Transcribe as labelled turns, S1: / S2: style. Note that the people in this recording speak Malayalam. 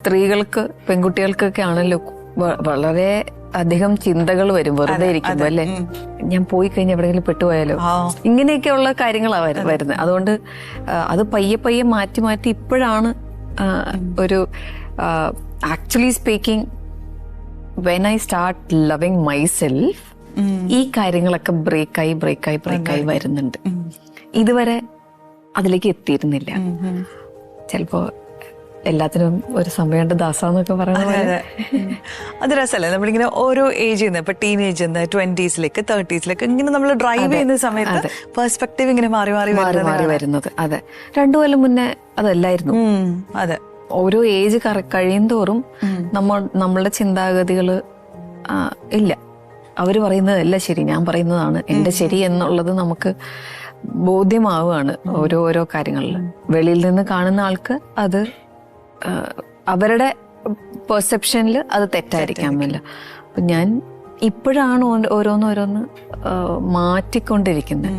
S1: സ്ത്രീകൾക്ക് പെൺകുട്ടികൾക്കൊക്കെ ആണല്ലോ വളരെ അധികം ചിന്തകൾ വരും വെറുതെ ഇരിക്കുമ്പോ അല്ലെ. ഞാൻ പോയി കഴിഞ്ഞാൽ എവിടെയെങ്കിലും പെട്ടുപോയാലോ, ഇങ്ങനെയൊക്കെയുള്ള കാര്യങ്ങളാണ് വരുന്നത്. അതുകൊണ്ട് അത് പയ്യെ പയ്യെ മാറ്റി മാറ്റി ഇപ്പോഴാണ് ഒരു actually speaking when I start loving myself ഈ കാര്യങ്ങളൊക്കെ ബ്രേക്കായി വരുന്നുണ്ട്. ഇതുവരെ അതിലേക്ക് എത്തിയിരുന്നില്ല. ചിലപ്പോ എല്ലാത്തിനും ഒരു സമയമുണ്ട് ദാസാന്നൊക്കെ പറയുന്നത്.
S2: അത് രസമല്ലേ, നമ്മളിങ്ങനെ ഓരോ ഏജിൽ നിന്ന് ഇപ്പൊ ടീനേജ് 20s-ലേക്ക് 30s-ലേക്ക് ഇങ്ങനെ നമ്മൾ ഡ്രൈവ് ചെയ്യുന്ന സമയത്ത് പെർസ്പെക്ടീവ് ഇങ്ങനെ മാറി
S1: വരുന്നത്. അതെ, 2 കൊല്ലം മുന്നേ അതല്ലായിരുന്നു.
S2: അതെ,
S1: ഓരോ ഏജ് കഴിയും തോറും നമ്മളുടെ ചിന്താഗതികള് ഇല്ല, അവര് പറയുന്നതല്ല ശരി, ഞാൻ പറയുന്നതാണ് എന്റെ ശരി എന്നുള്ളത് നമുക്ക് ബോധ്യമാവുകയാണ് ഓരോ കാര്യങ്ങളിൽ. വെളിയിൽ നിന്ന് കാണുന്ന ആൾക്ക് അത് അവരുടെ പെർസെപ്ഷനിൽ അത് തെറ്റായിരിക്കാമല്ലോ. അപ്പൊ ഞാൻ ഇപ്പോഴാണ് ഓരോന്ന് മാറ്റിക്കൊണ്ടിരിക്കുന്നത്.